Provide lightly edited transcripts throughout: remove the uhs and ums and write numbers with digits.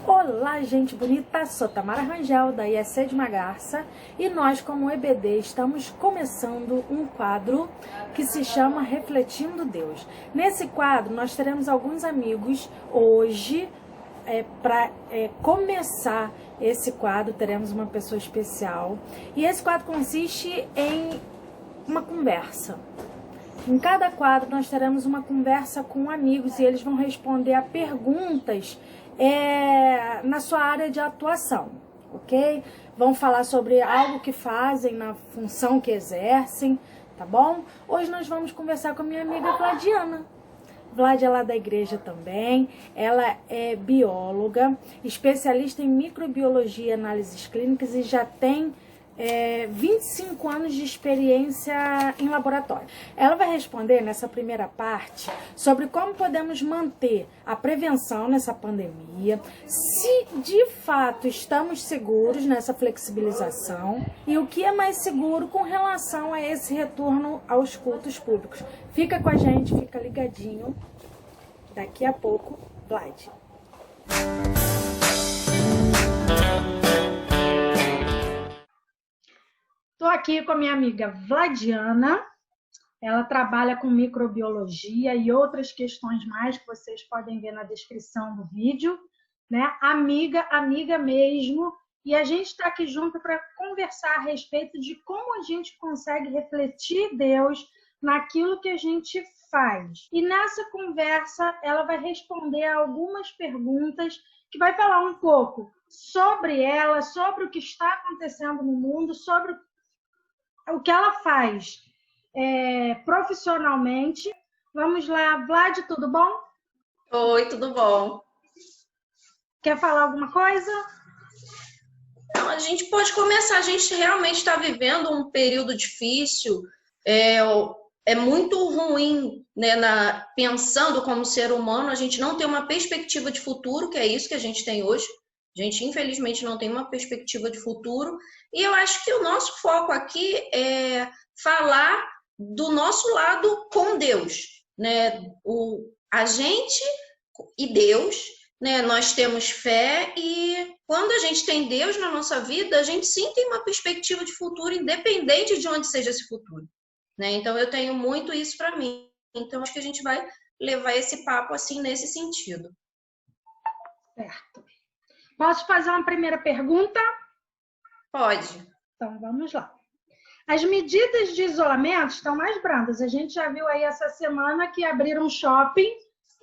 Olá, gente bonita, sou Tamara Rangel, da IEC de Magarça, e nós, como EBD, estamos começando um quadro que se chama Refletindo Deus. Nesse quadro, nós teremos alguns amigos hoje. Para começar esse quadro, teremos uma pessoa especial, e esse quadro consiste em uma conversa. Em cada quadro nós teremos uma conversa com amigos e eles vão responder a perguntas na sua área de atuação, ok? Vão falar sobre algo que fazem, na função que exercem, tá bom? Hoje nós vamos conversar com a minha amiga Vladiana. Vlad é lá da igreja também, ela é bióloga, especialista em microbiologia e análises clínicas e já tem 25 anos de experiência em laboratório. Ela vai responder nessa primeira parte sobre como podemos manter a prevenção nessa pandemia, se de fato estamos seguros nessa flexibilização e o que é mais seguro com relação a esse retorno aos cultos públicos. Fica com a gente, fica ligadinho. Daqui a pouco, Vlad. Estou aqui com a minha amiga Vladiana. Ela trabalha com microbiologia e outras questões mais que vocês podem ver na descrição do vídeo, né? Amiga mesmo. E a gente está aqui junto para conversar a respeito de como a gente consegue refletir Deus naquilo que a gente faz. E nessa conversa ela vai responder a algumas perguntas, que vai falar um pouco sobre ela, sobre o que está acontecendo no mundo, sobre o que ela faz profissionalmente. Vamos lá, Vlad, tudo bom? Oi, tudo bom? Quer falar alguma coisa? Não, a gente pode começar. A gente realmente está vivendo um período difícil. É muito ruim, né, pensando como ser humano, a gente não tem uma perspectiva de futuro, que é isso que a gente tem hoje. A gente, infelizmente, não tem uma perspectiva de futuro. E eu acho que o nosso foco aqui é falar do nosso lado com Deus, né? A gente e Deus, né? Nós temos fé e quando a gente tem Deus na nossa vida, a gente sim tem uma perspectiva de futuro, independente de onde seja esse futuro, né? Então eu tenho muito isso para mim. Então acho que a gente vai levar esse papo assim nesse sentido. Certo. Posso fazer uma primeira pergunta? Pode. Então vamos lá. As medidas de isolamento estão mais brandas. A gente já viu aí essa semana que abriram shopping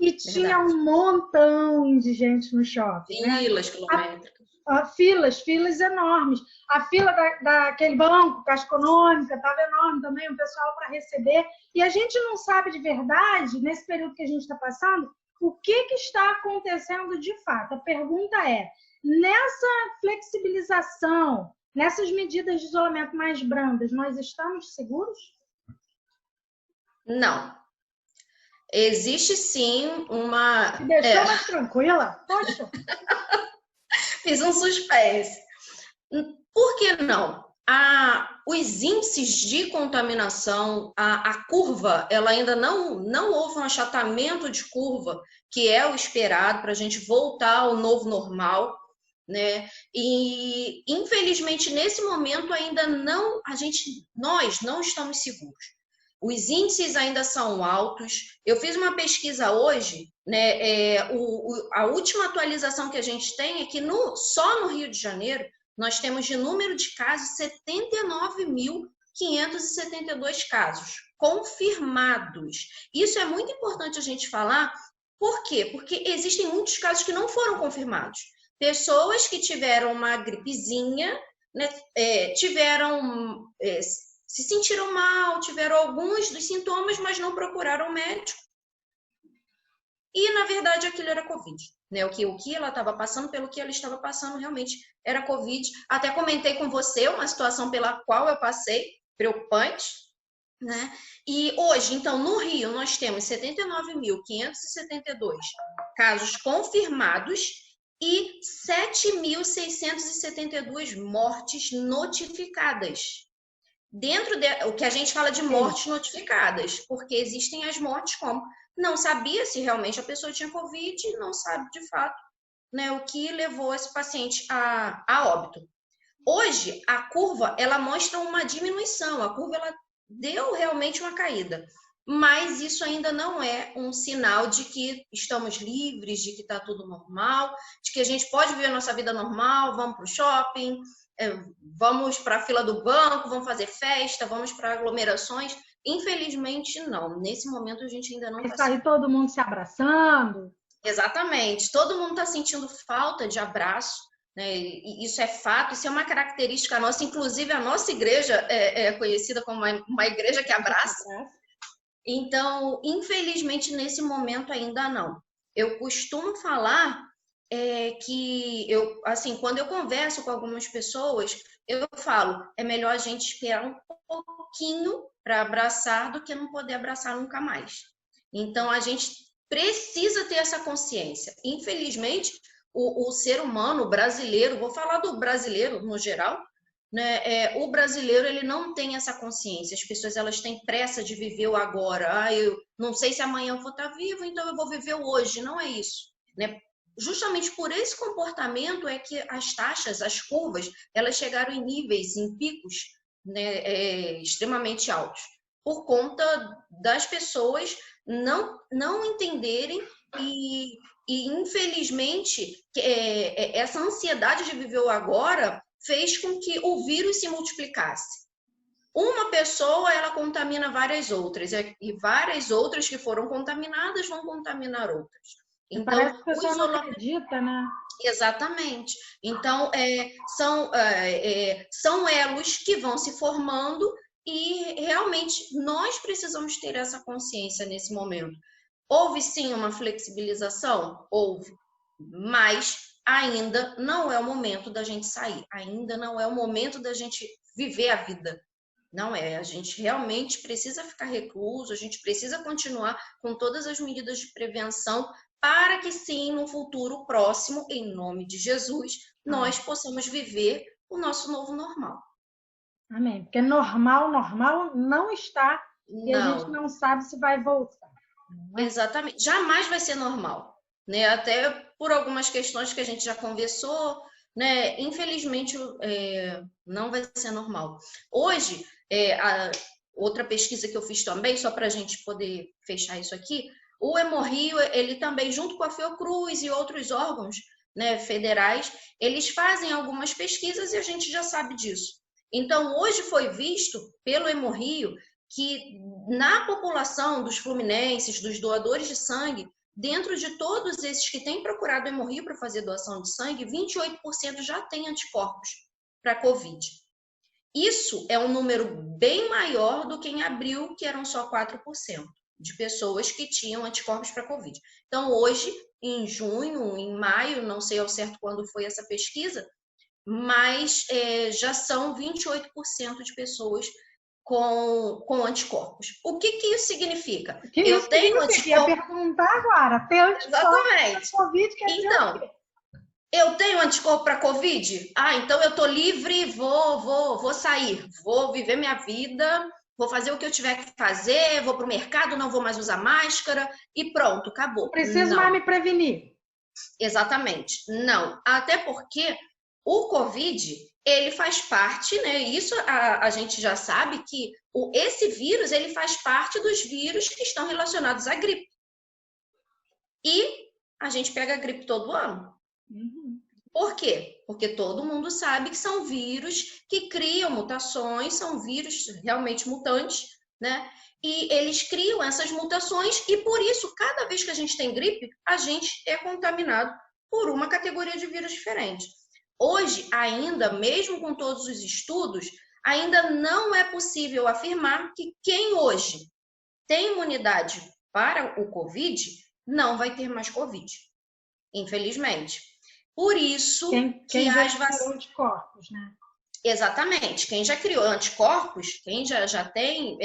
e tinha um montão de gente no shopping. Filas quilométricas. Filas enormes. A fila daquele banco, Caixa Econômica, estava enorme também, o pessoal para receber. E a gente não sabe de verdade, nesse período que a gente está passando, o que está acontecendo de fato. A pergunta é, nessa flexibilização, nessas medidas de isolamento mais brandas, nós estamos seguros? Não. Existe sim uma... Me deixou mais tranquila? Poxa! Fiz um suspense. Por que não? Os índices de contaminação, a curva, ela ainda não houve um achatamento de curva, que é o esperado para a gente voltar ao novo normal, né? E infelizmente nesse momento ainda nós não estamos seguros. Os índices ainda são altos. Eu fiz uma pesquisa hoje, né? A última atualização que a gente tem é que só no Rio de Janeiro nós temos de número de casos 79.572 casos confirmados. Isso é muito importante a gente falar. Por quê? Porque existem muitos casos que não foram confirmados. Pessoas que tiveram uma gripezinha, né, se sentiram mal, tiveram alguns dos sintomas, mas não procuraram médico. E, na verdade, aquilo era Covid. Né? O que ela estava passando, pelo que ela estava passando, realmente era Covid. Até comentei com você uma situação pela qual eu passei, preocupante. Né? E hoje, então, no Rio, nós temos 79.572 casos confirmados e 7.672 mortes notificadas. Dentro o que a gente fala de mortes notificadas, porque existem as mortes como não sabia se realmente a pessoa tinha Covid e não sabe de fato né, o que levou esse paciente a óbito. Hoje, a curva, ela mostra uma diminuição, a curva ela deu realmente uma caída, mas isso ainda não é um sinal de que estamos livres, de que está tudo normal, de que a gente pode viver a nossa vida normal, vamos para o shopping, vamos para a fila do banco, vamos fazer festa, vamos para aglomerações. Infelizmente, não. Nesse momento, a gente ainda não está... Está aí todo mundo se abraçando. Exatamente. Todo mundo está sentindo falta de abraço, né? Isso é fato, isso é uma característica nossa. Inclusive, a nossa igreja é conhecida como uma igreja que abraça. Então, infelizmente, nesse momento ainda não. Eu costumo falar que assim, quando eu converso com algumas pessoas, eu falo, é melhor a gente esperar um pouquinho para abraçar do que não poder abraçar nunca mais. Então, a gente precisa ter essa consciência. Infelizmente, o ser humano brasileiro, vou falar do brasileiro no geral, né? O brasileiro ele não tem essa consciência. As pessoas elas têm pressa de viver o agora. Eu não sei se amanhã eu vou estar vivo, então eu vou viver o hoje. Não é isso, né? Justamente por esse comportamento é que as taxas, as curvas, elas chegaram em níveis, em picos, né, extremamente altos, por conta das pessoas não entenderem e infelizmente, essa ansiedade de viver o agora fez com que o vírus se multiplicasse. Uma pessoa, ela contamina várias outras, e várias outras que foram contaminadas vão contaminar outras. Então, parece que a pessoa não acredita, né? Exatamente. Então, são elos que vão se formando e realmente nós precisamos ter essa consciência nesse momento. Houve sim uma flexibilização? Houve, mas ainda não é o momento da gente sair, ainda não é o momento da gente viver a vida. Não é, a gente realmente precisa ficar recluso, a gente precisa continuar com todas as medidas de prevenção para que sim, no futuro próximo, em nome de Jesus, nós possamos viver o nosso novo normal. Amém. Porque normal não está e a gente não sabe se vai voltar. Exatamente. Jamais vai ser normal, né? Até por algumas questões que a gente já conversou, né? Infelizmente, não vai ser normal. Hoje, outra pesquisa que eu fiz também, só para a gente poder fechar isso aqui, o Hemorrio, ele também, junto com a Fiocruz e outros órgãos, né, federais, eles fazem algumas pesquisas e a gente já sabe disso. Então, hoje foi visto pelo Hemorrio que na população dos fluminenses, dos doadores de sangue, dentro de todos esses que têm procurado o Hemorrio para fazer doação de sangue, 28% já têm anticorpos para a Covid. Isso é um número bem maior do que em abril, que eram só 4% de pessoas que tinham anticorpos para a Covid. Então, hoje, em junho, em maio, não sei ao certo quando foi essa pesquisa, mas já são 28% de pessoas com anticorpos. O que isso significa? Eu tenho anticorpos. Eu ia perguntar agora. Ter anticorpos para Covid quer dizer o quê? Eu tenho anticorpo para Covid? Então eu tô livre, vou sair, vou viver minha vida, vou fazer o que eu tiver que fazer, vou pro mercado, não vou mais usar máscara e pronto, acabou. Não preciso mais me prevenir. Exatamente. Não. Até porque o Covid, ele faz parte, né? Isso a gente já sabe que esse vírus, ele faz parte dos vírus que estão relacionados à gripe. E a gente pega a gripe todo ano. Por quê? Porque todo mundo sabe que são vírus que criam mutações, são vírus realmente mutantes, né? E eles criam essas mutações e por isso, cada vez que a gente tem gripe, a gente é contaminado por uma categoria de vírus diferente. Hoje, ainda, mesmo com todos os estudos, ainda não é possível afirmar que quem hoje tem imunidade para o Covid não vai ter mais Covid, infelizmente. Por isso quem já criou anticorpos, né? Exatamente. Quem já criou anticorpos, quem já tem,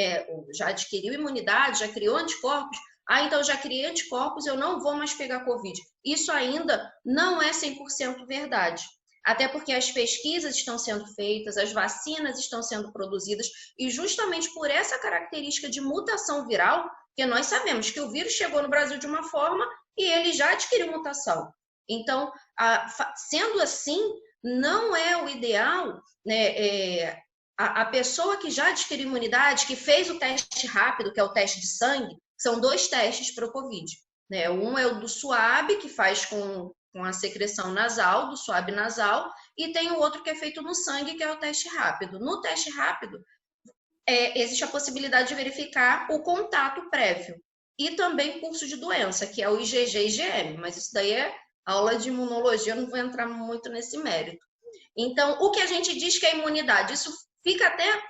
já adquiriu imunidade, já criou anticorpos, então já criei anticorpos, eu não vou mais pegar Covid. Isso ainda não é 100% verdade. Até porque as pesquisas estão sendo feitas, as vacinas estão sendo produzidas, e justamente por essa característica de mutação viral, que nós sabemos que o vírus chegou no Brasil de uma forma e ele já adquiriu mutação. Então, sendo assim, não é o ideal, né, a pessoa que já adquiriu imunidade, que fez o teste rápido, que é o teste de sangue, são 2 testes para o Covid. Né? Um é o do SUAB, que faz com a secreção nasal, do SUAB nasal, e tem o outro que é feito no sangue, que é o teste rápido. No teste rápido, existe a possibilidade de verificar o contato prévio. E também curso de doença, que é o IgG e IgM, mas isso daí é aula de imunologia, eu não vou entrar muito nesse mérito. Então, o que a gente diz que é imunidade, isso fica até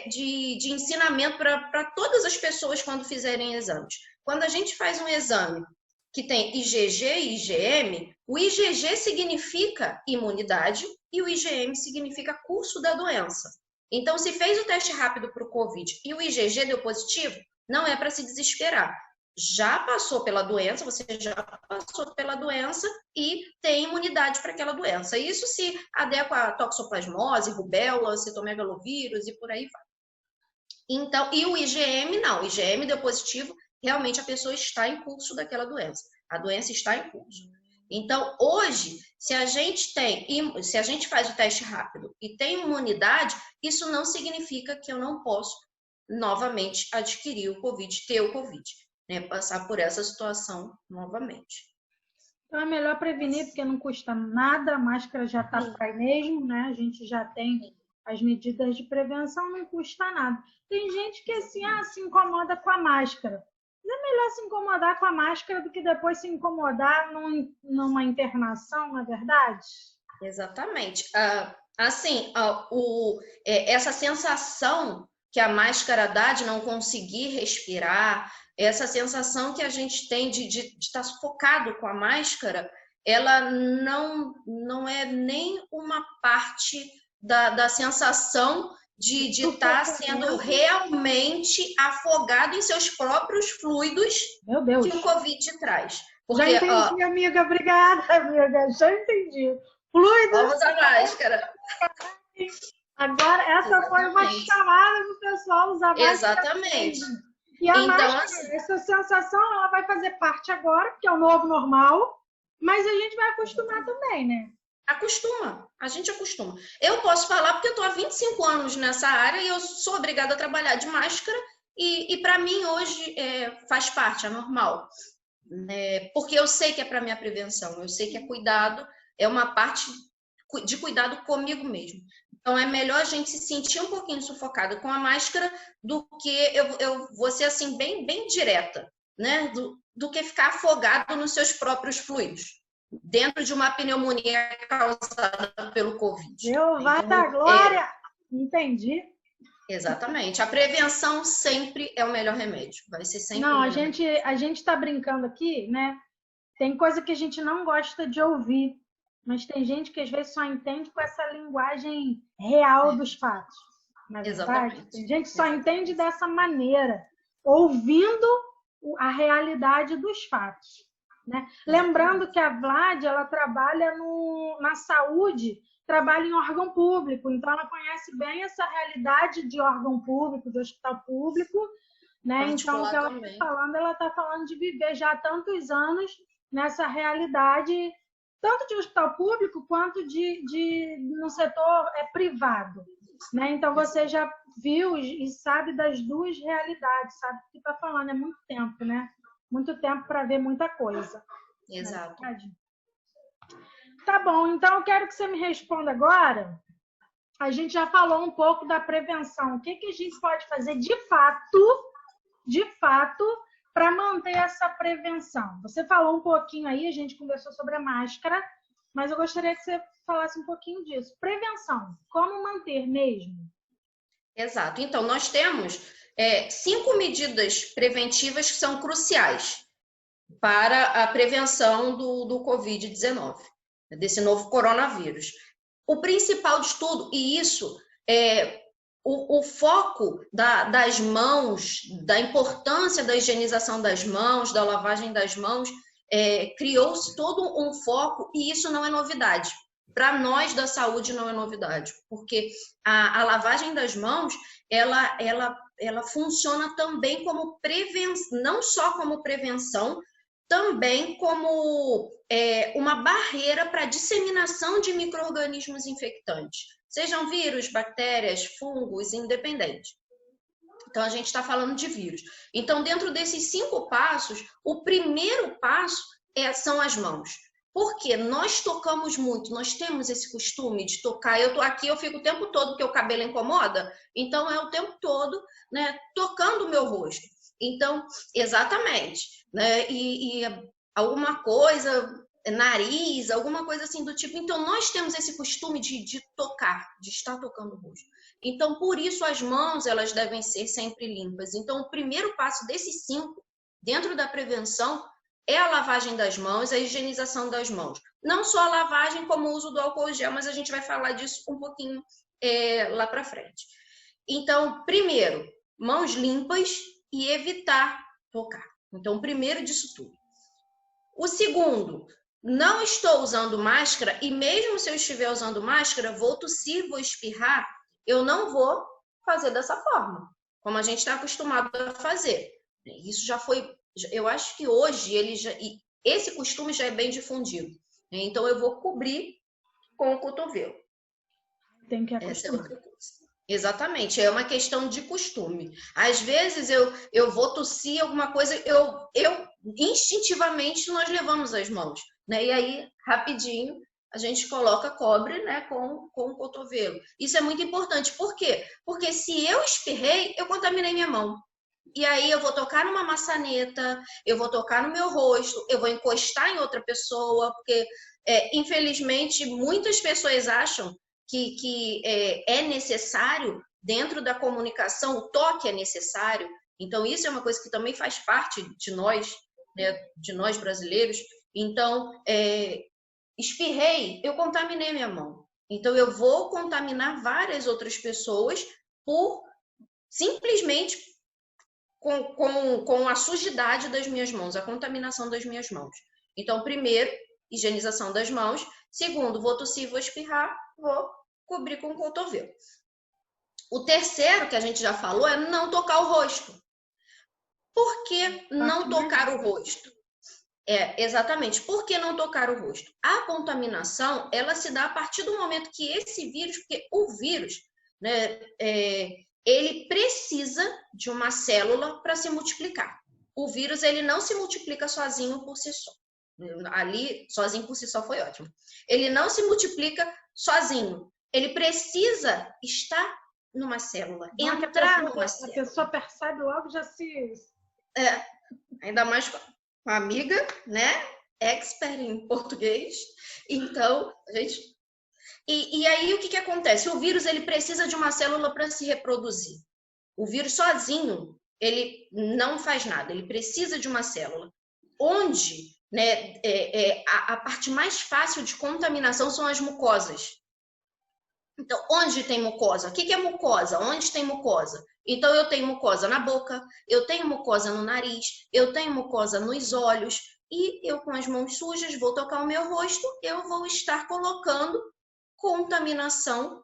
de ensinamento para todas as pessoas quando fizerem exames. Quando a gente faz um exame que tem IgG e IgM, o IgG significa imunidade e o IgM significa curso da doença. Então, se fez o teste rápido para o Covid e o IgG deu positivo, não é para se desesperar. Já passou pela doença, você já passou pela doença e tem imunidade para aquela doença. Isso se adequa a toxoplasmose, rubéola, citomegalovírus e por aí vai. Então, e o IgM não, o IgM deu positivo, realmente a pessoa está em curso daquela doença. A doença está em curso. Então, hoje, se a gente faz o teste rápido e tem imunidade, isso não significa que eu não posso novamente adquirir o Covid, ter o Covid, né? Passar por essa situação novamente. Então é melhor prevenir, porque não custa nada, a máscara já está por aí mesmo, né? A gente já tem as medidas de prevenção, não custa nada. Tem gente que assim, se incomoda com a máscara. Mas é melhor se incomodar com a máscara do que depois se incomodar numa internação, não é verdade? Exatamente. Assim, essa sensação que a máscara dá de não conseguir respirar, essa sensação que a gente tem de estar sufocado com a máscara, ela não é nem uma parte da sensação de estar sendo realmente afogado em seus próprios fluidos. Meu Deus. Que o Covid traz. Porque, já entendi, amiga. Obrigada, amiga. Já entendi. Fluidos. Vamos usar máscara. Agora, essa foi uma chamada do pessoal usar máscara. Exatamente. E a máscara, essa sensação, ela vai fazer parte agora, porque é o novo normal, mas a gente vai acostumar também, né? Acostuma, a gente acostuma. Eu posso falar porque eu estou há 25 anos nessa área e eu sou obrigada a trabalhar de máscara e para mim hoje faz parte, é normal. Porque eu sei que é para minha prevenção, eu sei que é cuidado, é uma parte de cuidado comigo mesmo. Então, é melhor a gente se sentir um pouquinho sufocada com a máscara do que eu vou ser assim, bem, bem direta, né? Do que ficar afogado nos seus próprios fluidos, dentro de uma pneumonia causada pelo Covid. Deus vai dar glória! Entendi. Exatamente. A prevenção sempre é o melhor remédio. Vai ser sempre Não, o a melhor gente está brincando aqui, né? Tem coisa que a gente não gosta de ouvir. Mas tem gente que às vezes só entende com essa linguagem real dos fatos. Na verdade, exatamente. Tem gente que só entende dessa maneira, ouvindo a realidade dos fatos. Né? Lembrando que a Vlad, ela trabalha na saúde, trabalha em órgão público, então ela conhece bem essa realidade de órgão público, de hospital público. Né? Então, o que ela está falando de viver já há tantos anos nessa realidade, tanto de hospital público quanto no setor privado. Né? Então, você já viu e sabe das duas realidades, sabe o que está falando, é muito tempo, né? Muito tempo para ver muita coisa. Exato. Tá bom, então eu quero que você me responda agora. A gente já falou um pouco da prevenção. O que a gente pode fazer de fato, para manter essa prevenção? Você falou um pouquinho aí, a gente conversou sobre a máscara, mas eu gostaria que você falasse um pouquinho disso. Prevenção, como manter mesmo? Exato. Então, nós temos 5 medidas preventivas que são cruciais para a prevenção do Covid-19, desse novo coronavírus. O principal de tudo, e isso o foco das mãos, da importância da higienização das mãos, da lavagem das mãos, criou-se todo um foco, e isso não é novidade. Para nós da saúde não é novidade, porque a lavagem das mãos, ela funciona também como prevenção, não só como prevenção, também como uma barreira para a disseminação de micro-organismos infectantes, sejam vírus, bactérias, fungos, independente. Então, a gente está falando de vírus. Então, dentro desses 5 passos, o primeiro passo são as mãos. Porque nós tocamos muito, nós temos esse costume de tocar. Eu tô aqui, eu fico o tempo todo, porque o cabelo incomoda, então é o tempo todo, né, tocando o meu rosto. Então, exatamente, né? E alguma coisa, nariz, alguma coisa assim do tipo. Então, nós temos esse costume de tocar, de estar tocando o rosto. Então, por isso, as mãos, elas devem ser sempre limpas. Então, o primeiro passo desses 5, dentro da prevenção, é a lavagem das mãos, a higienização das mãos. Não só a lavagem, como o uso do álcool gel, mas a gente vai falar disso um pouquinho lá para frente. Então, primeiro, mãos limpas e evitar tocar. Então, primeiro disso tudo. O segundo, não estou usando máscara e mesmo se eu estiver usando máscara, vou tossir, vou espirrar, eu não vou fazer dessa forma, como a gente está acostumado a fazer. Isso já foi, eu acho que hoje esse costume já é bem difundido. Então eu vou cobrir com o cotovelo. Tem que acostumar. Essa é outra coisa. Exatamente, é uma questão de costume. Às vezes eu vou tossir alguma coisa, eu instintivamente nós levamos as mãos, né? E aí, rapidinho, a gente cobre, né, com o cotovelo. Isso é muito importante. Por quê? Porque se eu espirrei, eu contaminei minha mão. E aí eu vou tocar numa maçaneta, eu vou tocar no meu rosto, eu vou encostar em outra pessoa, porque, infelizmente, muitas pessoas acham que é necessário, dentro da comunicação, o toque é necessário. Então, isso é uma coisa que também faz parte de nós, né, de nós brasileiros. Então, espirrei, eu contaminei minha mão. Então, eu vou contaminar várias outras pessoas por simplesmente com a sujidade das minhas mãos, a contaminação das minhas mãos. Então, primeiro, higienização das mãos. Segundo, vou tossir, vou espirrar, vou cobrir com o cotovelo. O terceiro, que a gente já falou, é não tocar o rosto. Por que não tocar o rosto? Exatamente. Por que não tocar o rosto? A contaminação, ela se dá a partir do momento que esse vírus, porque o vírus, né, ele precisa de uma célula para se multiplicar. O vírus, ele não se multiplica sozinho por si só. Ali, sozinho por si só foi ótimo. Ele não se multiplica sozinho. Ele precisa estar numa célula, entrar numa célula. A pessoa percebe logo, já se... Ainda mais com a amiga, né? Expert em português. Então, a gente... E aí, o que acontece? O vírus, ele precisa de uma célula para se reproduzir. O vírus sozinho, ele não faz nada. Ele precisa de uma célula. Onde, né, a parte mais fácil de contaminação são as mucosas. Então, onde tem mucosa? O que é mucosa? Onde tem mucosa? Então, eu tenho mucosa na boca, eu tenho mucosa no nariz, eu tenho mucosa nos olhos, e eu, com as mãos sujas, vou tocar o meu rosto, eu vou estar colocando contaminação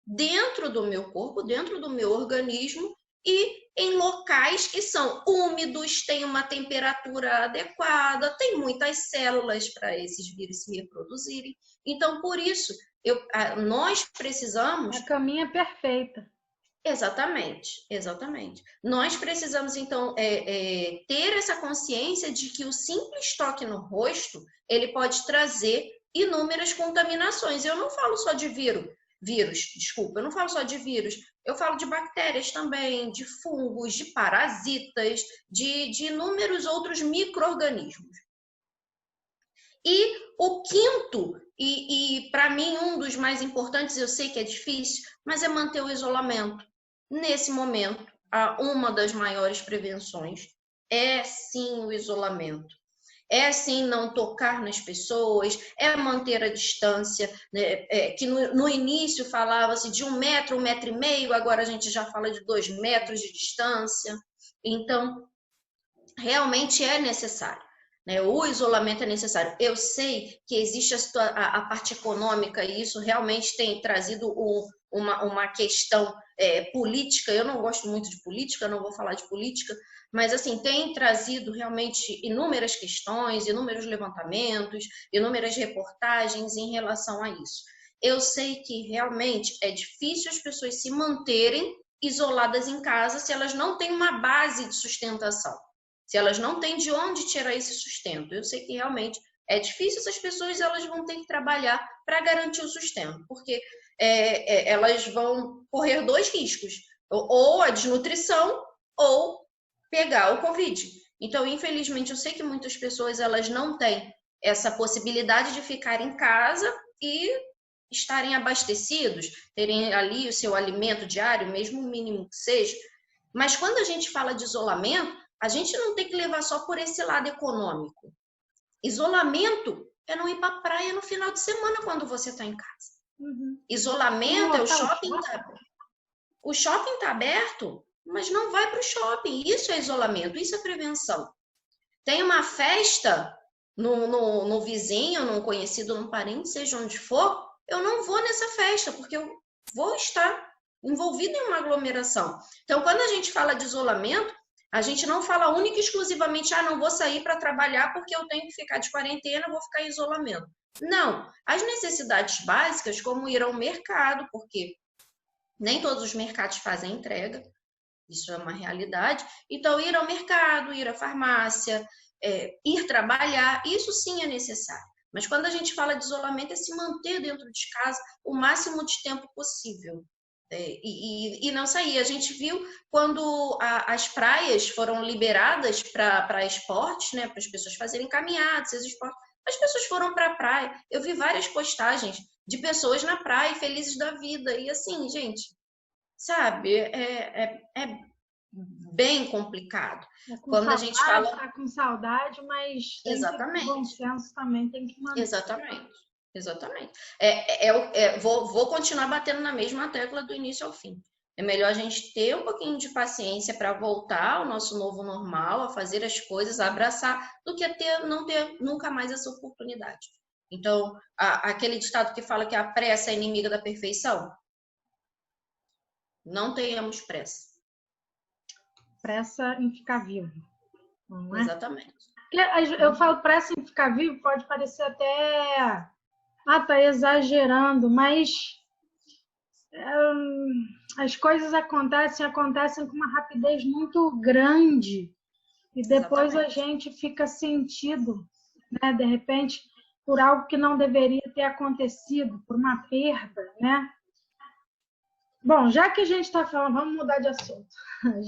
dentro do meu corpo, dentro do meu organismo, e em locais que são úmidos, tem uma temperatura adequada, tem muitas células para esses vírus se reproduzirem. Então, por isso, nós precisamos... A caminha perfeita. Exatamente, exatamente. Nós precisamos, então, ter essa consciência de que o simples toque no rosto, ele pode trazer inúmeras contaminações. Eu não falo só de vírus, eu não falo só de vírus, eu falo de bactérias também, de fungos, de parasitas, de inúmeros outros micro-organismos. E o quinto, e para mim um dos mais importantes, eu sei que é difícil, mas é manter o isolamento. Nesse momento, uma das maiores prevenções é sim o isolamento. É sim não tocar nas pessoas, é manter a distância, né? Que no início falava-se de 1 metro, 1,5 metros, agora a gente já fala de 2 metros de distância. Então, realmente é necessário. né? O isolamento é necessário. Eu sei que existe a parte econômica e isso realmente tem trazido uma questão política. Eu não gosto muito de política, não vou falar de política, mas assim, tem trazido realmente inúmeras questões, inúmeros levantamentos, inúmeras reportagens em relação a isso. Eu sei que realmente é difícil as pessoas se manterem isoladas em casa se elas não têm uma base de sustentação, se elas não têm de onde tirar esse sustento. Eu sei que realmente é difícil, essas pessoas elas vão ter que trabalhar para garantir o sustento, porque elas vão correr dois riscos, ou a desnutrição ou pegar o Covid. Então, infelizmente, eu sei que muitas pessoas elas não têm essa possibilidade de ficar em casa e estarem abastecidos, terem ali o seu alimento diário, mesmo o mínimo que seja. Mas quando a gente fala de isolamento, a gente não tem que levar só por esse lado econômico. Isolamento é não ir para a praia no final de semana quando você está em casa. Isolamento é o shopping tá aberto. O shopping está aberto, mas não vai para o shopping. Isso é isolamento, isso é prevenção. Tem uma festa no vizinho, num conhecido, num parente, seja onde for, eu não vou nessa festa, porque eu vou estar envolvida em uma aglomeração. Então, quando a gente fala de isolamento, a gente não fala única e exclusivamente, não vou sair para trabalhar porque eu tenho que ficar de quarentena, vou ficar em isolamento. Não, as necessidades básicas, como ir ao mercado, porque nem todos os mercados fazem entrega, isso é uma realidade. Então, ir ao mercado, ir à farmácia, ir trabalhar, isso sim é necessário. Mas quando a gente fala de isolamento, é se manter dentro de casa o máximo de tempo possível. E não sair. A gente viu quando as praias foram liberadas para esportes, né, para as pessoas fazerem caminhadas, esses esportes, as pessoas foram para a praia. Eu vi várias postagens de pessoas na praia felizes da vida. E assim, gente, sabe, é bem complicado. Quando a gente fala... Tá com saudade, mas exatamente. O bom senso também tem que manter. Exatamente. Vou continuar batendo na mesma tecla do início ao fim. É melhor a gente ter um pouquinho de paciência para voltar ao nosso novo normal, a fazer as coisas, a abraçar, do que não ter nunca mais essa oportunidade. Então, aquele ditado que fala que a pressa é inimiga da perfeição, não tenhamos pressa. Pressa em ficar vivo, não é? Exatamente. Eu falo pressa em ficar vivo, pode parecer até... tá exagerando, mas as coisas acontecem com uma rapidez muito grande e depois exatamente. A gente fica sentido, né, de repente, por algo que não deveria ter acontecido, por uma perda, né? Bom, já que a gente está falando, vamos mudar de assunto.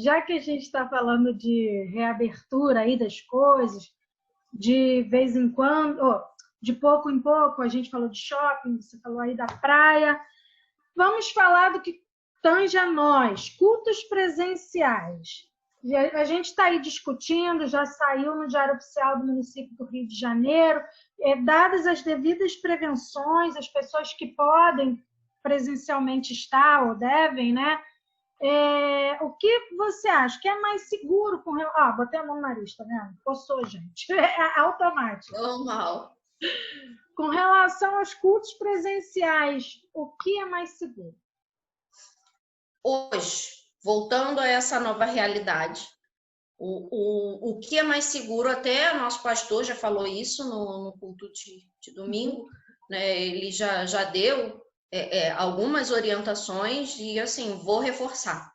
Já que a gente está falando de reabertura aí das coisas, de vez em quando, de pouco em pouco, a gente falou de shopping, você falou aí da praia. Vamos falar do que tange a nós, cultos presenciais. A gente está aí discutindo, já saiu no Diário Oficial do município do Rio de Janeiro, dadas as devidas prevenções, as pessoas que podem presencialmente estar ou devem, né? O que você acha que é mais seguro com relação... botei a mão no nariz, tá vendo? Coçou, gente. É automático. Normal. Com relação aos cultos presenciais, o que é mais seguro? Hoje, voltando a essa nova realidade, o que é mais seguro, até nosso pastor já falou isso no culto de domingo, né? Ele já deu algumas orientações e, assim, vou reforçar.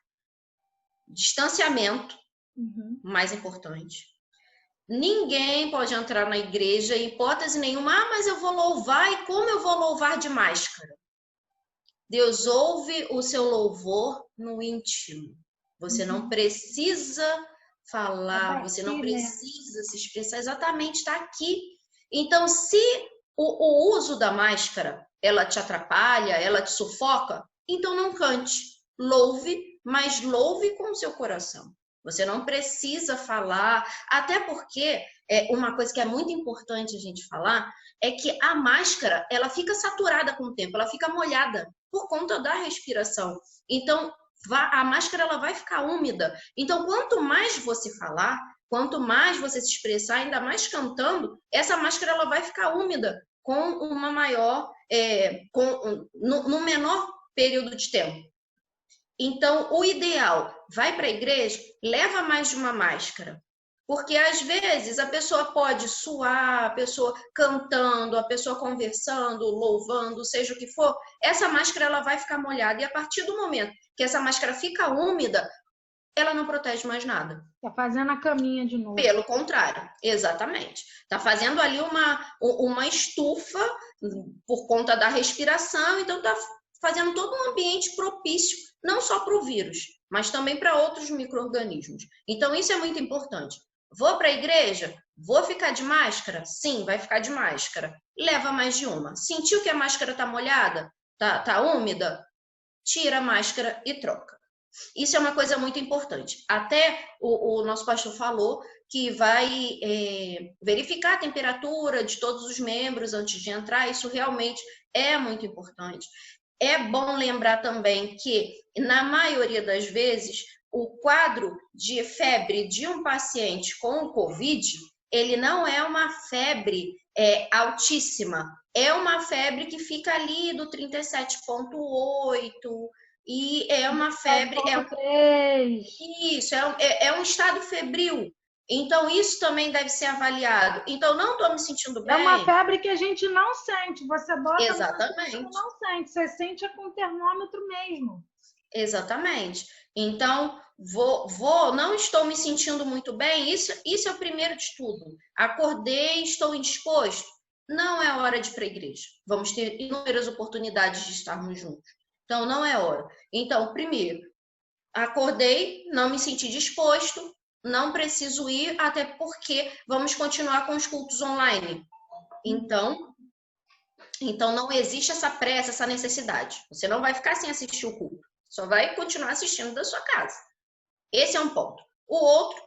Distanciamento, mais importante. Ninguém pode entrar na igreja, em hipótese nenhuma, mas eu vou louvar, e como eu vou louvar de máscara? Deus ouve o seu louvor no íntimo. Você não precisa falar, você não precisa se expressar, exatamente, está aqui. Então, se o uso da máscara, ela te atrapalha, ela te sufoca, então não cante. Louve, mas louve com o seu coração. Você não precisa falar, até porque uma coisa que é muito importante a gente falar é que a máscara, ela fica saturada com o tempo, ela fica molhada por conta da respiração. Então, a máscara ela vai ficar úmida. Então, quanto mais você falar, quanto mais você se expressar, ainda mais cantando, essa máscara ela vai ficar úmida com uma maior, no menor período de tempo. Então, o ideal, vai para a igreja, leva mais de uma máscara. Porque, às vezes, a pessoa pode suar, a pessoa cantando, a pessoa conversando, louvando, seja o que for, essa máscara ela vai ficar molhada. E a partir do momento que essa máscara fica úmida, ela não protege mais nada. Tá fazendo a caminha de novo. Pelo contrário, exatamente. Tá fazendo ali uma estufa por conta da respiração, então tá fazendo todo um ambiente propício, não só para o vírus, mas também para outros micro-organismos. Então, isso é muito importante. Vou para a igreja? Vou ficar de máscara? Sim, vai ficar de máscara. Leva mais de uma. Sentiu que a máscara tá molhada? Tá úmida? Tira a máscara e troca. Isso é uma coisa muito importante. Até o nosso pastor falou que vai verificar a temperatura de todos os membros antes de entrar. Isso realmente é muito importante. É bom lembrar também que, na maioria das vezes, o quadro de febre de um paciente com o Covid, ele não é uma febre altíssima. É uma febre que fica ali do 37,8, e é uma febre... Isso, é um estado febril. Então, isso também deve ser avaliado. Então, não estou me sentindo bem. É uma febre que a gente não sente. Você bota... Exatamente. Você não sente. Você sente com o termômetro mesmo. Exatamente. Então, não estou me sentindo muito bem. Isso é o primeiro de tudo. Acordei, estou indisposto. Não é hora de ir para a igreja. Vamos ter inúmeras oportunidades de estarmos juntos. Então, não é hora. Então, primeiro, acordei, não me senti disposto, não preciso ir, até porque vamos continuar com os cultos online. Então não existe essa pressa, essa necessidade. Você não vai ficar sem assistir o culto. Só vai continuar assistindo da sua casa. Esse é um ponto. O outro,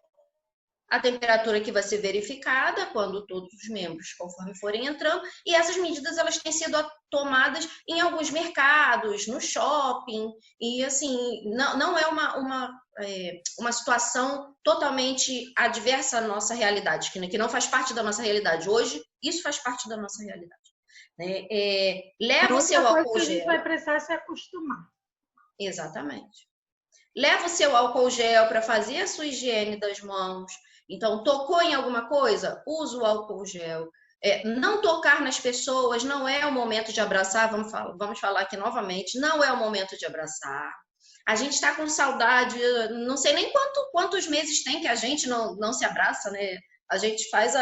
a temperatura que vai ser verificada quando todos os membros, conforme forem entrando, e essas medidas elas têm sido tomadas em alguns mercados, no shopping, e assim, não é uma situação totalmente adversa à nossa realidade, que não faz parte da nossa realidade. Hoje, isso faz parte da nossa realidade. Né? Leva o seu álcool gel. A gente vai precisar se acostumar. Exatamente. Leva o seu álcool gel para fazer a sua higiene das mãos. Então, tocou em alguma coisa? Usa o álcool gel. Não tocar nas pessoas não é o momento de abraçar. Vamos falar aqui novamente. Não é o momento de abraçar. A gente está com saudade. Não sei nem quantos meses tem que a gente não se abraça, né? A gente faz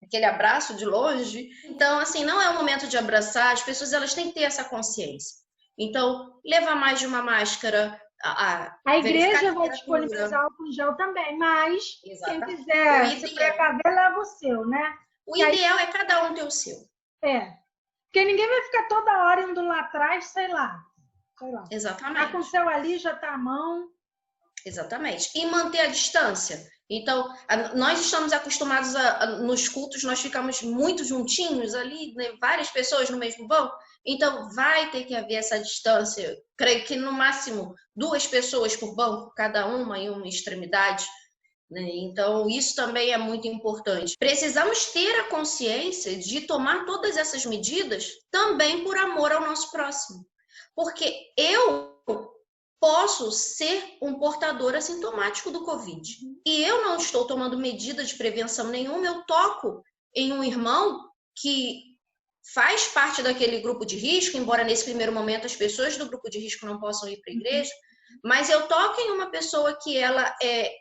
aquele abraço de longe. Então, assim, não é o momento de abraçar. As pessoas elas têm que ter essa consciência. Então, leva mais de uma máscara. A igreja vai disponibilizar álcool gel também, mas quem quiser se precaver, leva o seu, né? O ideal é cada um ter o seu. Porque ninguém vai ficar toda hora indo lá atrás, sei lá. Exatamente. Tá com o seu ali, já tá à mão. Exatamente. E manter a distância. Então, nós estamos acostumados nos cultos, nós ficamos muito juntinhos ali, né? Várias pessoas no mesmo banco. Então, vai ter que haver essa distância. Creio que, no máximo, 2 pessoas por banco, cada uma em uma extremidade. Né? Então, isso também é muito importante. Precisamos ter a consciência de tomar todas essas medidas também por amor ao nosso próximo. Porque eu posso ser um portador assintomático do Covid. E eu não estou tomando medida de prevenção nenhuma, eu toco em um irmão que faz parte daquele grupo de risco, embora nesse primeiro momento as pessoas do grupo de risco não possam ir para a igreja, mas eu toco em uma pessoa que ela é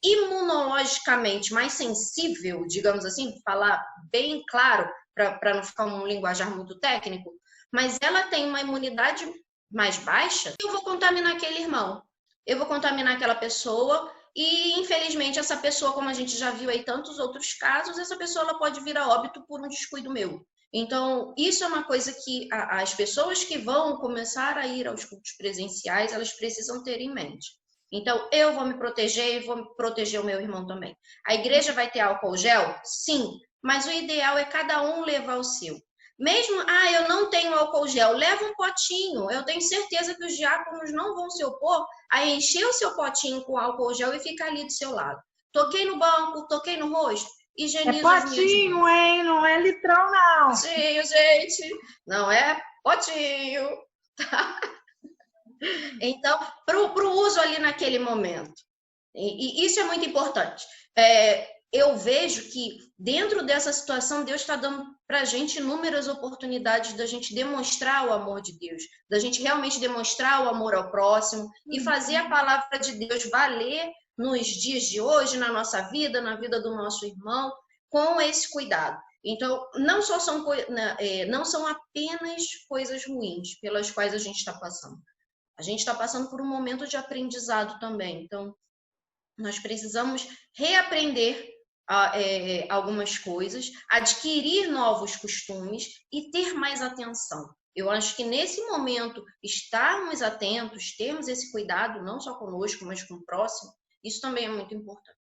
imunologicamente mais sensível, digamos assim, falar bem claro, para não ficar um linguajar muito técnico, mas ela tem uma imunidade mais baixa, eu vou contaminar aquele irmão, eu vou contaminar aquela pessoa e, infelizmente, essa pessoa, como a gente já viu aí tantos outros casos, essa pessoa ela pode vir a óbito por um descuido meu. Então, isso é uma coisa que as pessoas que vão começar a ir aos cultos presenciais, elas precisam ter em mente. Então, eu vou me proteger e vou proteger o meu irmão também. A igreja vai ter álcool gel? Sim, mas o ideal é cada um levar o seu. Mesmo, eu não tenho álcool gel, leva um potinho. Eu tenho certeza que os diáconos não vão se opor a encher o seu potinho com álcool gel e ficar ali do seu lado. Toquei no banco, toquei no rosto, É higienizo as minhas potinho, mãos. hein? Não é litrão, não. Potinho, gente, não é potinho. Então, para o uso ali naquele momento. E isso é muito importante. Eu vejo que dentro dessa situação, Deus está dando para a gente inúmeras oportunidades da gente demonstrar o amor de Deus, da gente realmente demonstrar o amor ao próximo e fazer a palavra de Deus valer nos dias de hoje, na nossa vida, na vida do nosso irmão, com esse cuidado. Então, não são apenas coisas ruins pelas quais a gente está passando. A gente está passando por um momento de aprendizado também. Então, nós precisamos reaprender algumas coisas, adquirir novos costumes e ter mais atenção. Eu acho que nesse momento, estarmos atentos, termos esse cuidado, não só conosco, mas com o próximo, isso também é muito importante.